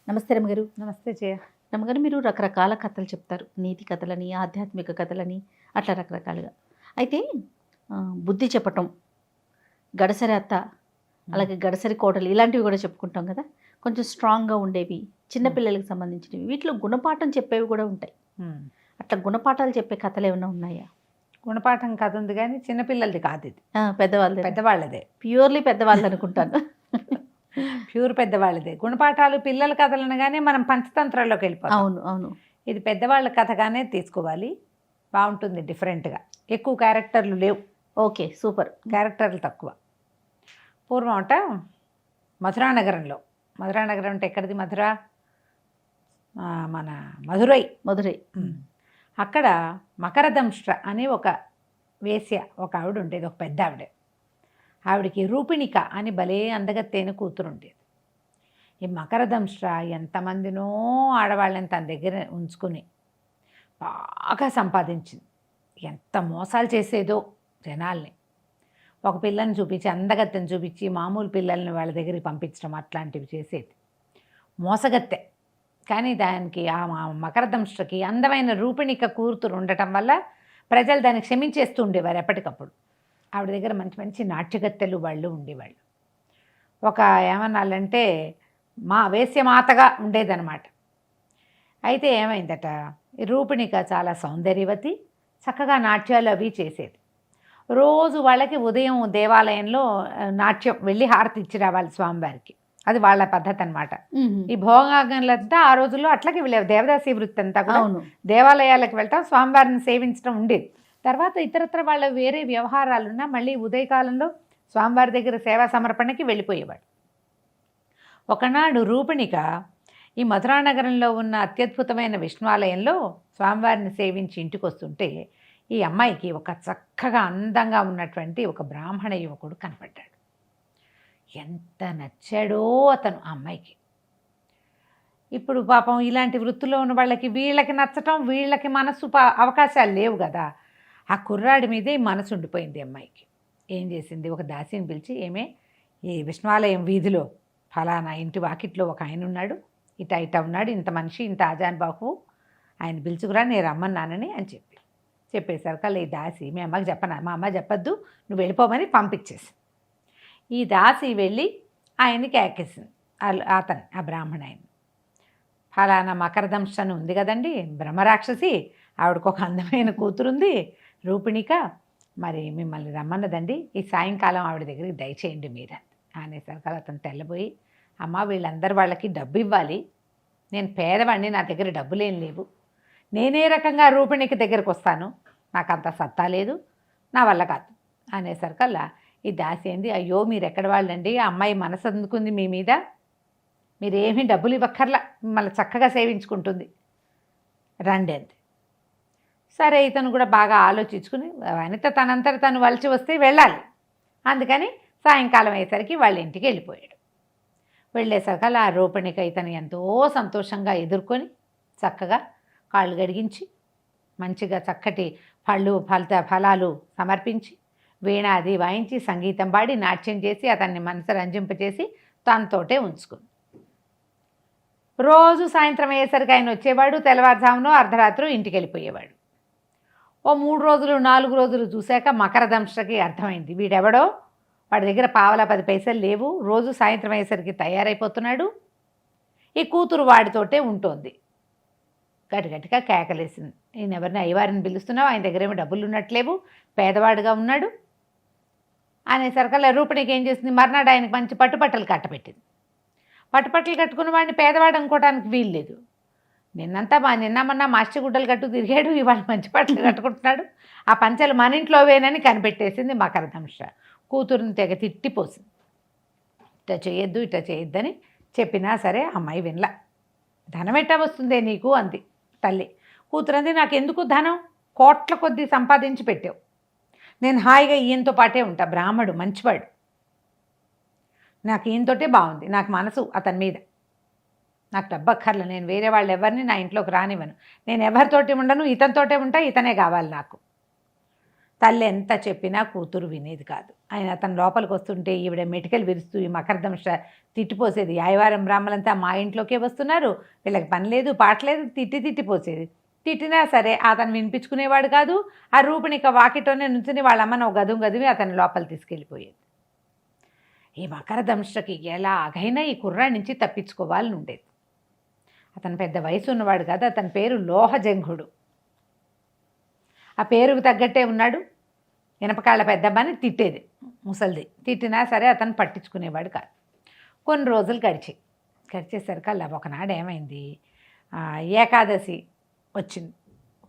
నమస్తే రమ్మగారు. నమస్తే జయ. రమ్మగారు, మీరు రకరకాల కథలు చెప్తారు. నీతి కథలని, ఆధ్యాత్మిక కథలని, అట్లా రకరకాలుగా. అయితే బుద్ధి చెప్పటం, గడసరి అత్త, అలాగే గడసరి కోటలు, ఇలాంటివి కూడా చెప్పుకుంటాం కదా. కొంచెం స్ట్రాంగ్గా ఉండేవి, చిన్నపిల్లలకి సంబంధించినవి. వీటిలో గుణపాఠం చెప్పేవి కూడా ఉంటాయి. అట్లా గుణపాఠాలు చెప్పే కథలు ఏమైనా ఉన్నాయా? గుణపాఠం కథ ఉంది కానీ చిన్నపిల్లలది కాదు ఇది. పెద్దవాళ్ళదే. ప్యూర్లీ పెద్దవాళ్ళు అనుకుంటాను. ప్యూర్ పెద్దవాళ్ళదే. గుణపాఠాలు పిల్లల కథలు అనగానే మనం పంచతంత్రాల్లోకి వెళ్ళిపోతాం. అవును అవును. ఇది పెద్దవాళ్ళ కథగానే తీసుకోవాలి, బాగుంటుంది. డిఫరెంట్గా, ఎక్కువ క్యారెక్టర్లు లేవు. Okay, super. క్యారెక్టర్లు తక్కువ. పూర్వం అంట మధురానగరంలో, మధురానగరం అంటే ఎక్కడిది? మన మధురై. అక్కడ మకరదంష్ట్ర అని ఒక వేశ్య, ఒక ఆవిడ ఉండేది, ఒక పెద్ద ఆవిడ. ఆవిడకి రూపిణిక అని భలే అందగత్తైన కూతురు ఉండేది. ఈ మకరదంష్ట్ర ఎంతమందినో ఆడవాళ్ళని తన దగ్గర ఉంచుకుని బాగా సంపాదించింది. ఎంత మోసాలు చేసేదో జనాల్ని. ఒక పిల్లని చూపించి, అందగత్తెని చూపించి మామూలు పిల్లల్ని వాళ్ళ దగ్గరికి పంపించడం, అట్లాంటివి చేసేది. మోసగత్తె. కానీ దానికి ఆ మకరదంష్ట్రకి అందమైన రూపిణిక కూతురు ఉండటం వల్ల ప్రజలు దాన్ని క్షమించేస్తూ ఉండేవారు ఎప్పటికప్పుడు. ఆవిడ దగ్గర మంచి మంచి నాట్యగత్తెలు వాళ్ళు ఉండేవాళ్ళు. ఒక ఏమన్నాళ్ళంటే వేశ్యమాతగా ఉండేదన్నమాట. అయితే ఏమైందట, రూపిణిక చాలా సౌందర్యవతి, చక్కగా నాట్యాలు అవి చేసేది. రోజు వాళ్ళకి ఉదయం దేవాలయంలో నాట్యం వెళ్ళి హారతి ఇచ్చి రావాలి స్వామివారికి. అది వాళ్ళ పద్ధతి అనమాట. ఈ భోగాగంలంతా ఆ రోజుల్లో అట్లకి వెళ్ళేవి. దేవదాసి వృత్తి అంతా కూడా దేవాలయాలకు వెళ్తాం, స్వామివారిని సేవించడం ఉండేది. తర్వాత ఇతరత్ర వాళ్ళ వేరే వ్యవహారాలున్నా మళ్ళీ ఉదయకాలంలో స్వామివారి దగ్గర సేవా సమర్పణకి వెళ్ళిపోయేవాడు. ఒకనాడు రూపిణిక ఈ మధురానగరంలో ఉన్న అత్యద్భుతమైన విష్ణువాలయంలో స్వామివారిని సేవించి ఇంటికి వస్తుంటే ఈ అమ్మాయికి ఒక చక్కగా అందంగా ఉన్నటువంటి ఒక బ్రాహ్మణ యువకుడు కనపడ్డాడు. ఎంత నచ్చాడో అతను ఆ అమ్మాయికి. ఇప్పుడు పాపం ఇలాంటి వృత్తిలో ఉన్న వాళ్ళకి వీళ్ళకి నచ్చటం, వీళ్ళకి మనసు అవకాశాలు లేవు కదా. ఆ కుర్రాడి మీదే మనసు ఉండిపోయింది అమ్మాయికి. ఏం చేసింది, ఒక దాసిని పిలిచి, ఈ విష్ణువాలయం వీధిలో ఫలానా ఇంటి వాకిట్లో ఒక ఆయన ఉన్నాడు, ఇట ఉన్నాడు, ఇంత మనిషి, ఇంత ఆజాన్ బాహు, ఆయన పిలుచుకురా, నేను రమ్మన్నానని అని చెప్పేసరికి ఈ దాసి, మీ అమ్మకి చెప్పనా, మా అమ్మ చెప్పొద్దు, నువ్వు వెళ్ళిపోమని పంపించేసి. ఈ దాసి వెళ్ళి ఆయన్ని కేకేసింది. ఆ బ్రాహ్మణ ఆయన, ఫలానా మకరదంష్ట్ర ఉంది కదండి, బ్రహ్మరాక్షసి, ఆవిడకు ఒక అందమైన కూతురుంది రూపిణిక, మరి మిమ్మల్ని రమ్మన్నదండి, ఈ సాయంకాలం ఆవిడ దగ్గరికి దయచేయండి మీరు అనేసరికి అతను తెల్లబోయి, అమ్మ వీళ్ళందరూ వాళ్ళకి డబ్బు ఇవ్వాలి, నేను పేదవాడిని, నా దగ్గర డబ్బులేం లేవు, నేనే రకంగా రూపిణికి దగ్గరకు వస్తాను, నాకు అంత సత్తా లేదు, నా వల్ల కాదు అనేసరికల్లా ఈ దాసి ఏంది, అయ్యో మీరు ఎక్కడ వాళ్ళండి, ఆ అమ్మాయి మనసు అందుకుంది మీ మీద, మీరేమీ డబ్బులు ఇవ్వక్కర్లా, మిమ్మల్ని చక్కగా సేవించుకుంటుంది, రండి అంది. సరే, ఇతను కూడా బాగా ఆలోచించుకుని వనిత తనంతట తను వలచి వస్తే వెళ్ళాలి, అందుకని సాయంకాలం అయ్యేసరికి వాళ్ళ ఇంటికి వెళ్ళిపోయాడు. వెళ్ళేసరికి ఆ రూపిణిక ఇతను ఎంతో సంతోషంగా ఎదుర్కొని చక్కగా కాళ్ళు గడిగించి మంచిగా చక్కటి ఫలాలు సమర్పించి వీణాది వాయించి సంగీతం పాడి నాట్యం చేసి అతన్ని మనసు రంజింపచేసి తనతోటే ఉంచుకుంది. రోజు సాయంత్రం అయ్యేసరికి ఆయన వచ్చేవాడు, తెల్లవారుజామునో అర్ధరాత్రి ఇంటికి వెళ్ళిపోయేవాడు. ఓ 3 రోజులు 4 రోజులు చూశాక మకరదంష్ట్రకి అర్థమైంది, వీడెవడో, వాడి దగ్గర పావలా 10 పైసలు లేవు, రోజు సాయంత్రం అయ్యేసరికి తయారైపోతున్నాడు, ఈ కూతురు వాడితోటే ఉంటుంది. గట్టిగా కేకలేసింది, ఈయన ఎవరిని అయ్యవారిని పిలుస్తున్నావు, ఆయన దగ్గర ఏమో డబ్బులు ఉన్నట్లేవు, పేదవాడుగా ఉన్నాడు అనేసరికల్లా రూపిణికి ఏం చేసింది, మర్నాడు ఆయనకి మంచి పట్టుబట్టలు కట్టబెట్టింది. పట్టుబట్టలు కట్టుకున్న వాడిని పేదవాడు అనుకోవడానికి వీల్లేదు. నిన్న మొన్న మాస్టి గుడ్డలు కట్టు తిరిగాడు, ఇవాళ మంచి బట్టలు కట్టుకుంటున్నాడు, ఆ పంచలు మన ఇంట్లోవేనని కనిపెట్టేసింది మకరదంష్ట్ర. కూతురుని తెగ తిట్టిపోసింది. ఇట్ట చేయొద్దని చెప్పినా సరే అమ్మాయి వినలా. ధనం ఎట్టా వస్తుందే నీకు అంది తల్లి. కూతురంది, నాకెందుకు ధనం, కోట్ల కొద్దీ సంపాదించి పెట్టావు, నేను హాయిగా ఈయనతో పాటే ఉంటా, బ్రాహ్మడు మంచివాడు, నాకు ఈయనతోటే బాగుంది, నాకు మనసు అతని మీద, నాకు డబ్బక్కర్లే, నేను వేరే వాళ్ళు ఎవరిని నా ఇంట్లోకి రానివ్వను, నేను ఎవరితోటి ఉండను, ఇతనితోటే ఉంటా, ఇతనే కావాలి నాకు. తల్లి ఎంత చెప్పినా కూతురు వినేది కాదు. ఆయన అతను లోపలికి వస్తుంటే ఈవిడ మెటికలు విరుస్తూ ఈ మకరదంశ తిట్టిపోసేది. యాయవారం బ్రాహ్మలంతా మా ఇంట్లోకే వస్తున్నారు, వీళ్ళకి పని లేదు పాట లేదు, తిట్టిపోసేది. తిట్టినా సరే అతను వినిపించుకునేవాడు కాదు. ఆ రూపిణిక వాకిటోనే నుంచుని వాళ్ళ అమ్మను గదివి అతని లోపల తీసుకెళ్ళిపోయేది. ఈ మకరదంశకి ఎలాగైనా ఈ కుర్రాడి నుంచి తప్పించుకోవాలని ఉండేది. అతను పెద్ద వయసు ఉన్నవాడు కాదు, అతని పేరు లోహజంఘుడు. ఆ పేరుకు తగ్గట్టే ఉన్నాడు. ఇనపకాళ్ళ పెద్దమ్మని తిట్టేది ముసలిది. తిట్టినా సరే అతను పట్టించుకునేవాడు కాదు. కొన్ని రోజులు గడిచేసరికి అలా ఒకనాడు ఏమైంది, ఏకాదశి వచ్చింది.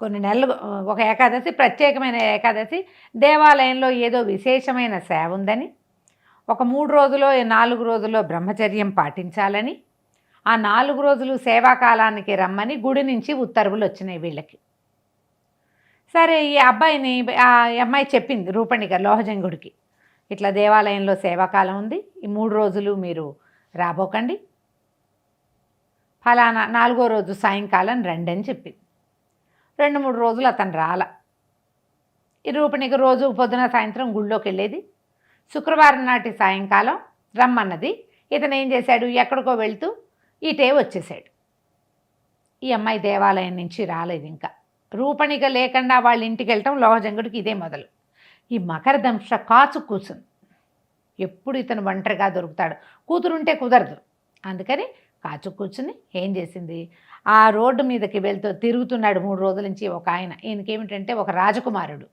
కొన్ని నెలలు ఒక ఏకాదశి, ప్రత్యేకమైన ఏకాదశి, దేవాలయంలో ఏదో విశేషమైన సేవ ఉందని, ఒక 3 రోజులో 4 రోజుల్లో బ్రహ్మచర్యం పాటించాలని, ఆ 4 రోజులు సేవాకాలానికి రమ్మని గుడి నుంచి ఉత్తర్వులు వచ్చినాయి వీళ్ళకి. సరే ఈ అమ్మాయి చెప్పింది రూపణిక లోహజంగుడికి, ఇట్లా దేవాలయంలో సేవాకాలం ఉంది, ఈ 3 రోజులు మీరు రాబోకండి, ఫలానా 4వ రోజు సాయంకాలం రండి అని చెప్పింది. 2-3 రోజులు అతను రాల. ఈ రూపణిక రోజు పొద్దున సాయంత్రం గుళ్ళోకి వెళ్ళేది. శుక్రవారం నాటి సాయంకాలం రమ్మన్నది. ఇతను ఏం చేశాడు, ఎక్కడికో వెళ్తూ ఇటే వచ్చేసాడు. ఈ అమ్మాయి దేవాలయం నుంచి రాలేదు. ఇంకా రూపణిక లేకుండా వాళ్ళ ఇంటికి వెళ్ళటం లోహజంగుడికి ఇదే మొదలు. ఈ మకరదంశ కాచు కూర్చుంది. ఎప్పుడు ఇతను ఒంటరిగా దొరుకుతాడు, కూతురుంటే కుదరదు. అందుకని కాచు కూర్చుని ఏం చేసింది, ఆ రోడ్డు మీదకి తిరుగుతున్నాడు 3 రోజుల నుంచి ఒక ఆయన. ఈయనకేమిటంటే ఒక రాజకుమారుడు.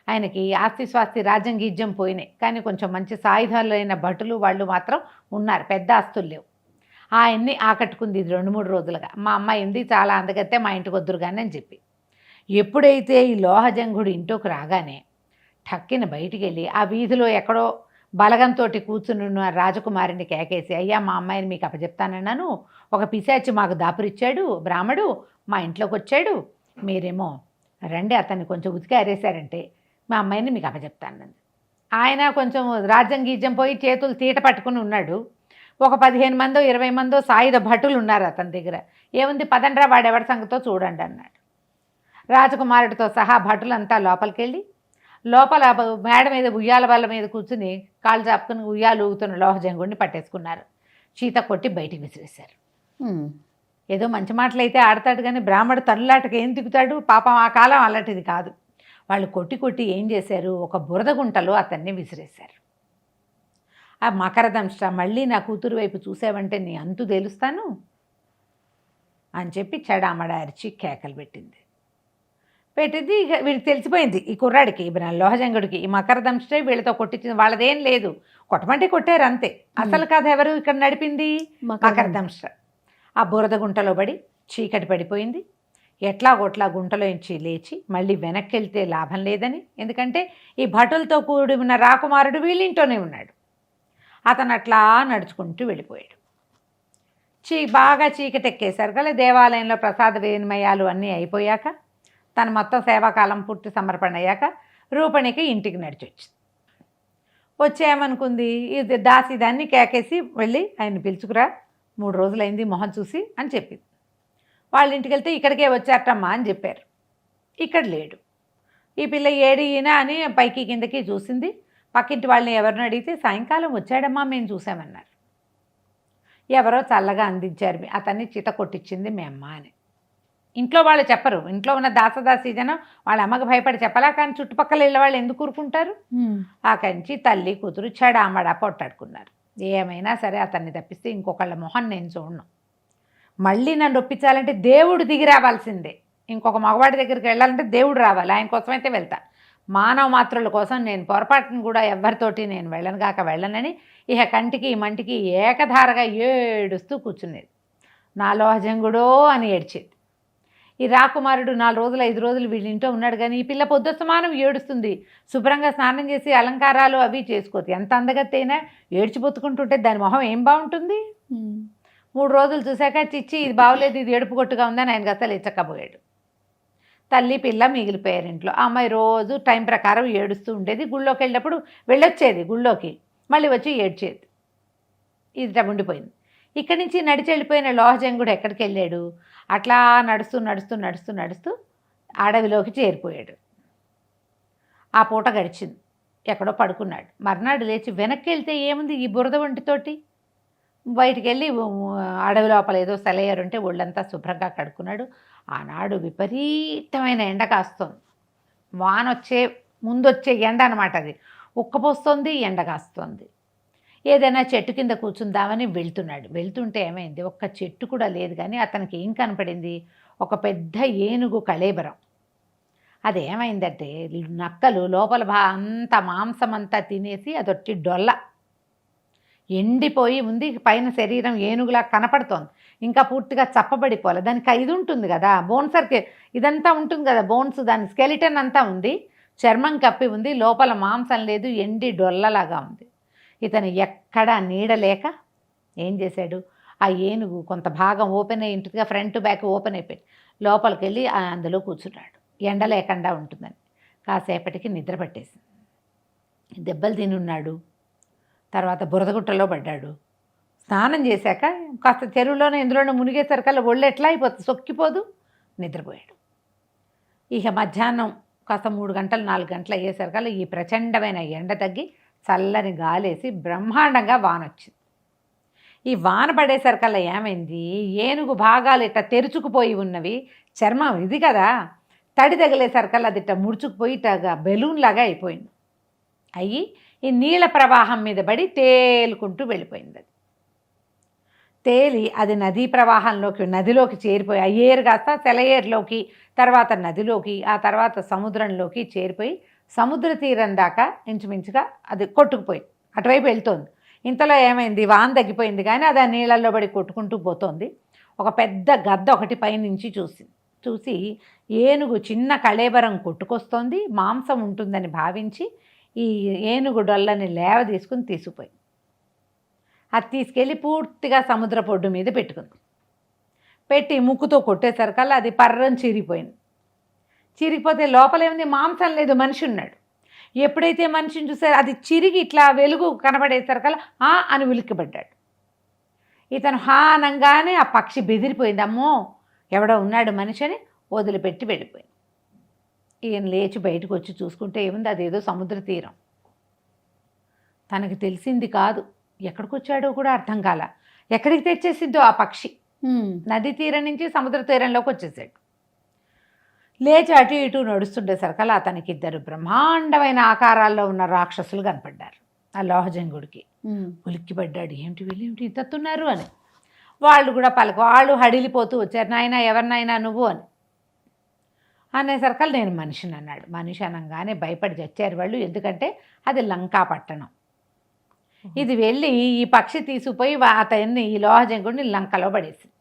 ఆయనకి ఆస్తి స్వాస్తి రాజ్యం గీజ్యం పోయినాయి, కానీ కొంచెం మంచి సాయుధాలైన భటులు వాళ్ళు మాత్రం ఉన్నారు, పెద్ద ఆస్తులు లేవు. ఆయన్ని ఆకట్టుకుంది ఇది 2-3 రోజులుగా. మా అమ్మాయి ఉంది చాలా అందగత్తే, మా ఇంటికి వద్దురు కానీ అని చెప్పి. ఎప్పుడైతే ఈ లోహజంగుడు ఇంట్లోకి రాగానే ఠక్కిన బయటికి వెళ్ళి ఆ వీధిలో ఎక్కడో బలగంతో కూర్చుని రాజకుమారిని కేకేసి, అయ్యా మా అమ్మాయిని మీకు అప్పచెప్తానన్నాను, ఒక పిశాచి మాకు దాపురిచ్చాడు, బ్రాహ్మడు మా ఇంట్లోకి వచ్చాడు, మీరేమో రండి అతన్ని కొంచెం ఉతికి అరేశారంటే మా అమ్మాయిని మీకు అప్పచెప్తానన్నది. ఆయన కొంచెం రాజ్యం గీజ్యం పోయి చేతులు తీట పట్టుకుని ఉన్నాడు. ఒక 15 మందో 20 మందో సాయుధ భటులు ఉన్నారు అతని దగ్గర. ఏముంది, పదండ్రా వాడెవరి సంగతో చూడండి అన్నాడు. రాజకుమారుడితో సహా భటులంతా లోపలికి వెళ్ళి లోపల మేడ మీద ఉయ్యాల బల్ల మీద కూర్చుని కాళ్ళు చాపుకుని ఉయ్యాలు ఊగుతున్న లోహజంగుడిని పట్టేసుకున్నారు. చీత కొట్టి బయటికి విసిరేశారు. ఏదో మంచి మాటలు అయితే ఆడతాడు కానీ బ్రాహ్మడు తల్లాటకి ఏం దిగుతాడు, పాపం ఆ కాలం అలాంటిది కాదు. వాళ్ళు కొట్టి ఏం చేశారు, ఒక బురద గుంటలో అతన్ని విసిరేశారు. ఆ మకరదంశ, మళ్ళీ నా కూతురు వైపు చూసావంటే నీ అంతు తేలుస్తాను అని చెప్పి చెడామడ అరిచి కేకలు పెట్టింది. ఇక వీడికి తెలిసిపోయింది, ఈ కుర్రాడికి, లోహజంగుడికి ఈ మకరదంశే వీళ్ళతో కొట్టించింది, వాళ్ళదేం లేదు, కొట్టమంటే కొట్టారు అంతే. అసలు కథ ఎవరు ఇక్కడ నడిపింది, మకరదంశ. ఆ బురద గుంటలో పడి చీకటి పడిపోయింది. ఎట్లాగొట్లా గుంటలోంచి లేచి మళ్ళీ వెనక్కి వెళ్తే లాభం లేదని, ఎందుకంటే ఈ భటులతో కూడి ఉన్న రాకుమారుడు వీళ్ళింట్లోనే ఉన్నాడు. అతను అట్లా నడుచుకుంటూ వెళ్ళిపోయాడు. బాగా చీకటెక్కేశారు కదా, దేవాలయంలో ప్రసాద వినిమయాలు అన్నీ అయిపోయాక, తను మొత్తం సేవాకాలం పూర్తి సమర్పణ అయ్యాక రూపణికి ఇంటికి నడిచి వచ్చింది. వచ్చేయమనుకుంది, ఇది దాసి దాన్ని కేకేసి వెళ్ళి ఆయన పిలుచుకురా, 3 రోజులైంది మొహం చూసి అని చెప్పింది. వాళ్ళ ఇంటికి వెళ్తే ఇక్కడికే వచ్చారమ్మా అని చెప్పారు. ఇక్కడ లేడు. ఈ పిల్ల ఏడినా అని పైకి కిందకి చూసింది. పక్కింటి వాళ్ళని ఎవరిని అడిగితే సాయంకాలం వచ్చాడమ్మా మేము చూసామన్నారు. ఎవరో చల్లగా అందించారు, అతన్ని చిత కొట్టించింది మీ అమ్మ అని. ఇంట్లో వాళ్ళు చెప్పరు, ఇంట్లో ఉన్న దాసదాసీ జనం వాళ్ళ అమ్మకి భయపడి చెప్పలా, కానీ చుట్టుపక్కల ఇళ్ళ వాళ్ళు ఎందుకు ఊరుకుంటారు. ఆ కంచి తల్లి కూతురు చెడామడా పొట్టాడుకున్నారు. ఏమైనా సరే అతన్ని తప్పిస్తే ఇంకొకళ్ళ మొహం నేను చూడను. మళ్ళీ నన్ను ఒప్పించాలంటే దేవుడు దిగి రావాల్సిందే. ఇంకొక మగవాడి దగ్గరికి వెళ్ళాలంటే దేవుడు రావాలి, ఆయన కోసమైతే వెళ్తా. మానవ మాత్రుల కోసం నేను పొరపాటును కూడా ఎవరితోటి నేను వెళ్ళనని ఇక కంటికి మంటికి ఏకధారగా ఏడుస్తూ కూర్చునేది. నా లోహజంగుడో అని ఏడ్చేది. ఈ రాకుమారుడు 4 రోజులు 5 రోజులు వీళ్ళింట్లో ఉన్నాడు, కానీ ఈ పిల్ల పొద్దుస్తమానం ఏడుస్తుంది. శుభ్రంగా స్నానం చేసి అలంకారాలు అవి చేసుకోవచ్చు. ఎంత అందగత్తైనా ఏడ్చిపోతుకుంటుంటే దాని మొహం ఏం బాగుంటుంది. 3 రోజులు చూశాక చిచ్చి ఇది బాగోలేదు, ఇది ఏడుపు కొట్టుగా ఉందని ఆయనకు అసలు ఎచ్చకపోయాడు. తల్లి పిల్ల మిగిలిపోయారు ఇంట్లో. ఆ అమ్మాయి రోజు టైం ప్రకారం ఏడుస్తూ ఉండేది. గుళ్ళోకి వెళ్ళినప్పుడు వెళ్ళొచ్చేది, గుళ్ళోకి మళ్ళీ వచ్చి ఏడ్చేది. ఇది ఉండిపోయింది. ఇక్కడి నుంచి నడిచి వెళ్ళిపోయిన లోహజంగుడు ఎక్కడికి వెళ్ళాడు, అట్లా నడుస్తూ అడవిలోకి చేరిపోయాడు. ఆ పూట గడిచింది. ఎక్కడో పడుకున్నాడు. మర్నాడు లేచి వెనక్కి వెళ్తే ఏముంది, ఈ బురద వంటితోటి బయటికి వెళ్ళి అడవి లోపల ఏదో సెలయేరు ఉంటే ఒళ్ళంతా శుభ్రంగా కడుక్కున్నాడు. ఆనాడు విపరీతమైన ఎండ కాస్తోంది. వానొచ్చే ముందొచ్చే ఎండ అనమాట అది. ఉక్కపోస్తోంది, ఎండ కాస్తోంది. ఏదైనా చెట్టు కింద కూర్చుందామని వెళ్తున్నాడు. వెళ్తుంటే ఏమైంది, ఒక్క చెట్టు కూడా లేదు. కానీ అతనికి ఏం కనపడింది, ఒక పెద్ద ఏనుగు కళేబరం. అది ఏమైందంటే నక్కలు లోపల అంత మాంసం అంతా తినేసి అదొట్టి డొల్ల ఎండిపోయి ఉంది. పైన శరీరం ఏనుగులా కనపడుతోంది, ఇంకా పూర్తిగా చప్పబడిపోవాలి. దానికి ఇది ఉంటుంది కదా, బోన్సర్కి ఇదంతా ఉంటుంది కదా, బోన్స్, దాని స్కెలిటన్ అంతా ఉంది, చర్మం కప్పి ఉంది, లోపల మాంసం లేదు, ఎండి డొల్లలాగా ఉంది. ఇతను ఎక్కడా నీడలేక ఏం చేశాడు, ఆ ఏనుగు కొంత భాగం ఓపెన్ అయి ఉంటుందిగా, ఫ్రంట్ బ్యాక్ ఓపెన్ అయిపోయి లోపలికి వెళ్ళి అందులో కూర్చున్నాడు. ఎండ లేకుండా ఉంటుందని. కాసేపటికి నిద్ర పట్టేసింది. దెబ్బలు తినున్నాడు. తర్వాత బురదగుట్టలో పడ్డాడు. స్నానం చేశాక కాస్త చెరువులోనే ఇందులోనే మునిగేసరికల్లా ఒళ్ళు ఎట్లా అయిపోతుంది, సొక్కిపోదు, నిద్రపోయాడు. ఇక మధ్యాహ్నం కాస్త 3 గంటలు 4 గంటలు అయ్యేసరికల్లా ఈ ప్రచండమైన ఎండ తగ్గి చల్లని గాలేసి బ్రహ్మాండంగా వాన వచ్చింది. ఈ వాన పడేసరికల్లా ఏమైంది, ఏనుగు భాగాలు ఇట్లా తెరుచుకుపోయి ఉన్నవి, చర్మం ఇది కదా, తడి తగిలేసరికల్లా అది ఇట్లా ముడుచుకుపోయి ఇట్లా బెలూన్ లాగా అయిపోయింది. అయ్యి ఈ నీళ్ళ ప్రవాహం మీద పడి తేలుకుంటూ వెళ్ళిపోయింది. అది తేలి అది నదీ ప్రవాహంలోకి, నదిలోకి చేరిపోయి, ఆ ఏరు కాస్త సెలయేరులోకి, తర్వాత నదిలోకి, ఆ తర్వాత సముద్రంలోకి చేరిపోయి సముద్ర తీరం దాకా ఇంచుమించుగా అది కొట్టుకుపోయి అటువైపు వెళ్తోంది. ఇంతలో ఏమైంది, వాన తగ్గిపోయింది కానీ అది ఆ నీళ్ళల్లో పడి కొట్టుకుంటూ పోతోంది. ఒక పెద్ద గద్ద ఒకటి పైనుంచి చూసి ఏనుగు చిన్న కళేబరం కొట్టుకొస్తోంది, మాంసం ఉంటుందని భావించి ఈ ఏనుగు డొల్లని లేవ తీసుకుని తీసుకుపోయి అది తీసుకెళ్ళి పూర్తిగా సముద్ర పొడ్డు మీద పెట్టి ముక్కుతో కొట్టేసరికల్లా అది పర్రం చిరిగిపోయింది. చిరిగిపోతే లోపలేముంది, మాంసం లేదు, మనిషి ఉన్నాడు. ఎప్పుడైతే మనిషిని చూసారో అది చిరిగి ఇట్లా వెలుగు కనబడేసరికల్లా అని ఉలిక్కిపడ్డాడు. ఇతను అనగానే ఆ పక్షి బెదిరిపోయింది. అమ్మో ఎవడో ఉన్నాడు మనిషి అని వదిలిపెట్టి వెళ్ళిపోయింది. ఈయన లేచి బయటకు వచ్చి చూసుకుంటే ఏముంది, అదేదో సముద్ర తీరం. తనకి తెలిసింది కాదు, ఎక్కడికి వచ్చాడో కూడా అర్థం కాల. ఎక్కడికి తెచ్చేసిందో ఆ పక్షి, నది తీరం నుంచి సముద్ర తీరంలోకి వచ్చేసాడు. లేచి అటు ఇటు నడుస్తుండేసరికల్లా అతనికి 2 బ్రహ్మాండమైన ఆకారాల్లో ఉన్న రాక్షసులు కనపడ్డారు. ఆ లోహజంగుడికి ఉలిక్కిపడ్డాడు, ఏమిటి వీళ్ళేమిటి ఇంతతున్నారు అని. వాళ్ళు కూడా వాళ్ళు హడిలిపోతూ వచ్చారు, నాయనా ఎవరినైనా నువ్వు అని అనేసరికల్లా నేను మనిషిని అన్నాడు. మనిషి అనగానే భయపడి చచ్చారు వాళ్ళు. ఎందుకంటే అది లంకా పట్టణం. ఇది వెళ్ళి ఈ పక్షి తీసుకుపోయి అతన్ని, ఈ లోహజంగుడిని లంకలో పడేసింది.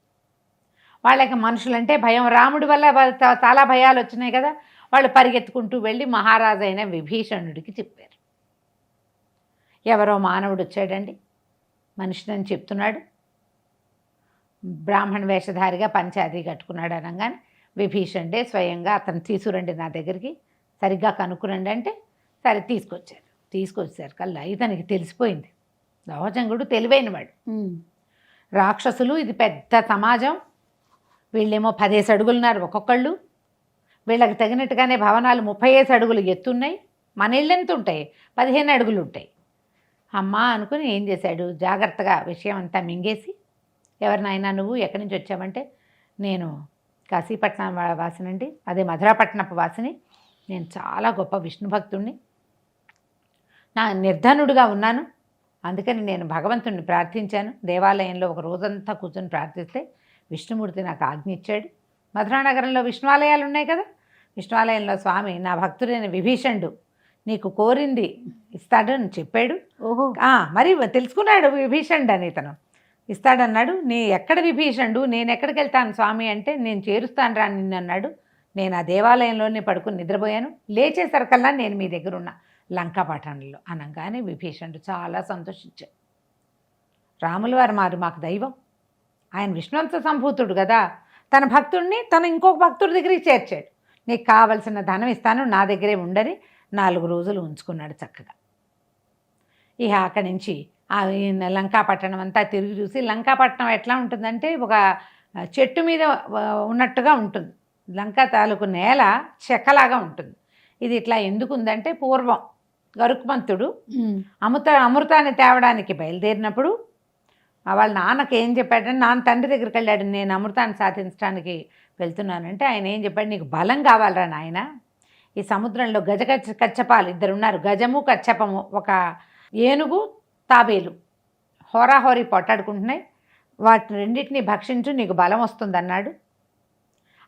వాళ్ళకి మనుషులంటే భయం, రాముడి వల్ల చాలా భయాలు వచ్చినాయి కదా. వాళ్ళు పరిగెత్తుకుంటూ వెళ్ళి మహారాజు అయిన విభీషణుడికి చెప్పారు. ఎవరో మానవుడు వచ్చాడండి, మనిషిని చెప్తున్నాడు, బ్రాహ్మణ వేషధారిగా పంచాది కట్టుకున్నాడు అనగానే విభీషణుడే స్వయంగా అతను తీసుకురండి నా దగ్గరికి, సరిగ్గా కనుక్కురండి అంటే సరే తీసుకొచ్చారు కల్లా ఇతనికి తెలిసిపోయింది. లోహజంగుడు తెలివైనవాడు. రాక్షసులు, ఇది పెద్ద సమాజం, వీళ్ళేమో 10 అడుగులున్నారు ఒక్కొక్కళ్ళు, వీళ్ళకి తగినట్టుగానే భవనాలు 35 అడుగులు ఎత్తున్నాయి. మన ఇళ్ళు ఎంత ఉంటాయి, 15 అడుగులు ఉంటాయి. అమ్మా అనుకుని ఏం చేశాడు, జాగ్రత్తగా విషయం అంతా మింగేసి, ఎవరినైనా నువ్వు ఎక్కడి నుంచి వచ్చావంటే, నేను కాశీపట్నం వాసినండి, అదే మధురాపట్నపు వాసిని, నేను చాలా గొప్ప విష్ణు భక్తుడిని, నా నిర్ధనుడిగా ఉన్నాను, అందుకని నేను భగవంతుడిని ప్రార్థించాను. దేవాలయంలో ఒక రోజంతా కూర్చొని ప్రార్థిస్తే విష్ణుమూర్తి నాకు ఆజ్ఞ ఇచ్చాడు. మధురానగరంలో విష్ణువాలయాలు ఉన్నాయి కదా, విష్ణువాలయంలో స్వామి నా భక్తుడైన విభీషణుడు నీకు కోరింది ఇస్తాడని చెప్పాడు. ఓహో, మరి తెలుసుకున్నాడు విభీషణుడు అని, ఇతను ఇస్తాడన్నాడు. ఎక్కడ విభీషణుడు, నేను ఎక్కడికి వెళ్తాను స్వామి అంటే, నేను చేరుస్తాను రా నిన్ను అన్నాడు. నేను ఆ దేవాలయంలోనే పడుకుని నిద్రపోయాను, లేచేసరికల్లా నేను మీ దగ్గర ఉన్న లంకా పట్టణంలో అనగానే విభీషణుడు చాలా సంతోషించాడు. రాముల వారు మాకు దైవం, ఆయన విష్ణువంశ సంభూతుడు కదా, తన భక్తుడిని తన ఇంకొక భక్తుడి దగ్గరికి చేర్చాడు. నీకు కావలసిన ధనం ఇస్తాను, నా దగ్గరే ఉండని 4 రోజులు ఉంచుకున్నాడు చక్కగా. ఇక అక్కడి నుంచి ఆ లంకాపట్టణం అంతా తిరిగి చూసి, లంకాపట్నం ఎట్లా ఉంటుందంటే ఒక చెట్టు మీద ఉన్నట్టుగా ఉంటుంది. లంక తాలూకు నేల చెక్కలాగా ఉంటుంది. ఇది ఇట్లా ఎందుకు ఉందంటే పూర్వం గరుత్మంతుడు అమృతాన్ని తేవడానికి బయలుదేరినప్పుడు వాళ్ళ నాన్నకి ఏం చెప్పాడంటే, నాన్న తండ్రి దగ్గరికి వెళ్ళాడు, నేను అమృతాన్ని సాధించడానికి వెళ్తున్నానంటే ఆయన ఏం చెప్పాడు, నీకు బలం కావాలరా నాయన, ఈ సముద్రంలో కచ్చపాలు ఇద్దరు ఉన్నారు, గజము కచ్చపము, ఒక ఏనుగు తాబేలు హోరాహోరీ పొట్టాడుకుంటున్నాయి, వాటి రెండింటినీ భక్షించు నీకు బలం వస్తుందన్నాడు.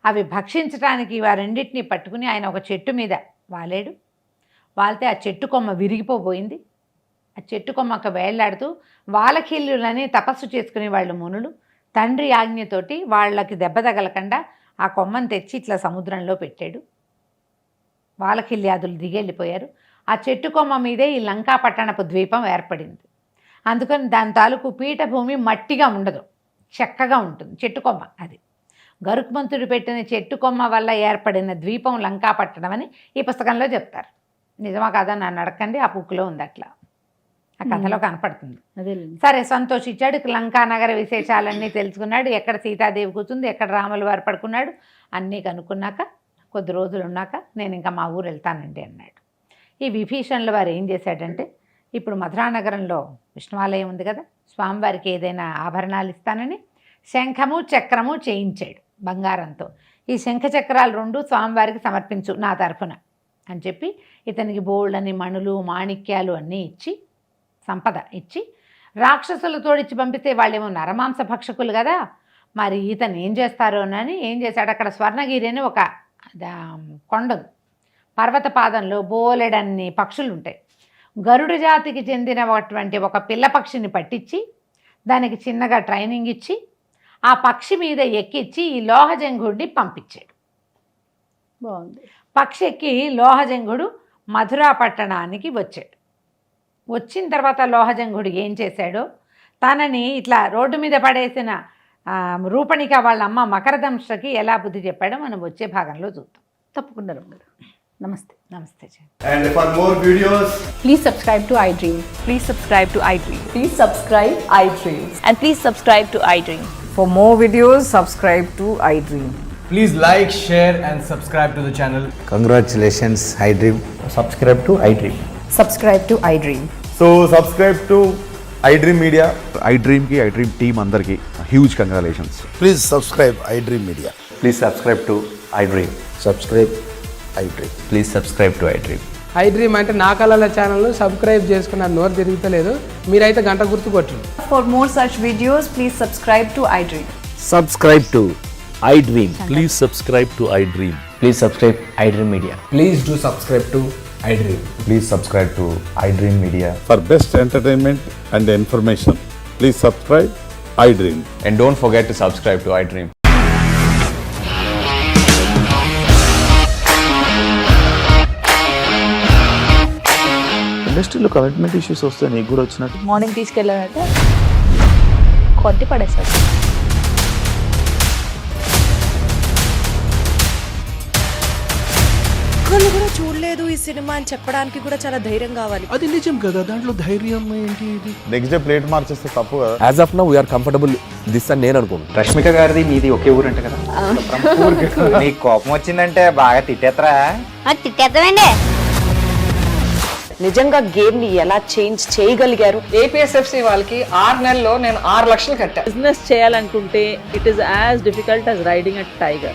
అవి భక్షించడానికి ఆ రెండింటినీ పట్టుకుని ఆయన ఒక చెట్టు మీద వాలాడు. వాలితే ఆ చెట్టు కొమ్మ విరిగిపోబోయింది. ఆ చెట్టు కొమ్మకు వేళ్లాడుతూ వాలకిల్లులని తపస్సు చేసుకునే వాళ్ళు మునులు తండ్రి ఆజ్ఞతోటి వాళ్ళకి దెబ్బ తగలకుండా ఆ కొమ్మను తెచ్చి ఇట్లా సముద్రంలో పెట్టాడు. వాలకిల్యాదులు దిగెళ్ళిపోయారు. ఆ చెట్టు కొమ్మ మీదే ఈ లంకా పట్టణపు ద్వీపం ఏర్పడింది. అందుకని దాని తాలూకు పీఠభూమి మట్టిగా ఉండదు, చెక్కగా ఉంటుంది చెట్టు కొమ్మ. అది గరుత్మంతుడు పెట్టిన చెట్టు కొమ్మ వల్ల ఏర్పడిన ద్వీపం లంకా పట్టణం అని ఈ పుస్తకంలో చెప్తారు. నిజమా కాదా నన్ను అడగండి, ఆ బుక్లో ఉంది, అట్లా ఆ కథలో కనపడుతుంది. సరే, సంతోషించాడు. లంకా నగర విశేషాలన్నీ తెలుసుకున్నాడు. ఎక్కడ సీతాదేవి కూర్చుంది, ఎక్కడ రాములు వారు పడుకున్నాడు అన్నీ కనుక్కున్నాక కొద్ది రోజులు ఉన్నాక నేను ఇంకా మా ఊరు వెళ్తానండి అన్నాడు. ఈ విభీషణుల వారు ఏం చేశాడంటే, ఇప్పుడు మధురా నగరంలో విష్ణువాలయం ఉంది కదా, స్వామివారికి ఏదైనా ఆభరణాలు ఇస్తానని శంఖము చక్రము చేయించాడు బంగారంతో. ఈ శంఖ చక్రాలు 2 స్వామివారికి సమర్పించు నా తరఫున అని చెప్పి ఇతనికి బోల్డని మణులు మాణిక్యాలు అన్నీ ఇచ్చి, సంపద ఇచ్చి, రాక్షసులతో ఇచ్చి పంపిస్తే వాళ్ళేమో నరమాంస భక్షకులు కదా, మరి ఇతను ఏం చేస్తారోనని ఏం చేశాడు, అక్కడ స్వర్ణగిరి అని ఒక కొండ, పర్వత పాదంలో బోలెడన్ని పక్షులు ఉంటాయి. గరుడ జాతికి చెందినటువంటి ఒక పిల్ల పక్షిని పట్టించి దానికి చిన్నగా ట్రైనింగ్ ఇచ్చి ఆ పక్షి మీద ఎక్కించి ఈ లోహజంగుడిని పంపించాడు. బాగుంది. పక్షి ఎక్కి లోహజంగుడు మధురా పట్టణానికి వచ్చాడు. వచ్చిన తర్వాత లోహజంగుడు ఏం చేశాడో, తనని ఇట్లా రోడ్డు మీద పడేసిన రూపణిక వాళ్ళ అమ్మ మకరదంశకి ఎలా బుద్ధి చెప్పాడో మనం వచ్చే భాగంలో చూద్దాం. తప్పకుండా రమ్మగారు. నమస్తే. నమస్తే. And for more videos, Please subscribe to iDream. Please subscribe to iDream. Please subscribe iDream. And please subscribe to iDream. For more videos, subscribe to iDream. please like, share and subscribe to the channel. Congratulations, iDream. Subscribe to iDream. Subscribe to iDream. So subscribe to iDream Media. iDream ki iDream team andarki huge congratulations. Please subscribe iDream Media. Please subscribe to iDream. Subscribe iDream. Please subscribe to iDream. iDream అంటే నా కళల channel subscribe చేసుకున్నారు, నోరు తిరుగుతలేదు, మీరైతే గంట గుర్తు కొట్టండి. For more such videos, please subscribe to iDream. Subscribe to iDream. Please subscribe to iDream. Please subscribe iDream Media. Please do subscribe to iDream. Please subscribe to iDream Media. For best entertainment and information, please subscribe iDream. And don't forget to subscribe to iDream. ఇండస్ట్రీలో commitment issues వస్తే నీకు కూడా వచ్చినట్టు morning తీసుకెళ్ళాలంటే కొట్టి పడేశాడు. ఒక్కళ్ళు కూడా చూడలేదు ఈ సినిమా అని చెప్పడానికి కూడా చాలా ధైర్యం కావాలి. అది నిజం కదా, దాంట్లో ధైర్యం ఏంటి? ఇది నెక్స్ట్ డే ప్లేట్ మార్చేస్తే తప్పు కదా. As of now we are comfortable this అని నేను అనుకుంటున్నాను. రష్మిక గారిది మీది ఒకే ఊరు అంటే కదా. నీకు కోపం వచ్చిందంటే బాగా తిట్టేత్తరా? తిట్టేద్దామండి. నిజంగా గేమ్ ని ఎలా చేంజ్ చేయగలిగారు? APSFC వాళ్ళకి 6 నెలల్లో నేను 6 లక్షలు కట్టా. బిజినెస్ చేయాలనుకుంటే it is as difficult as riding a tiger.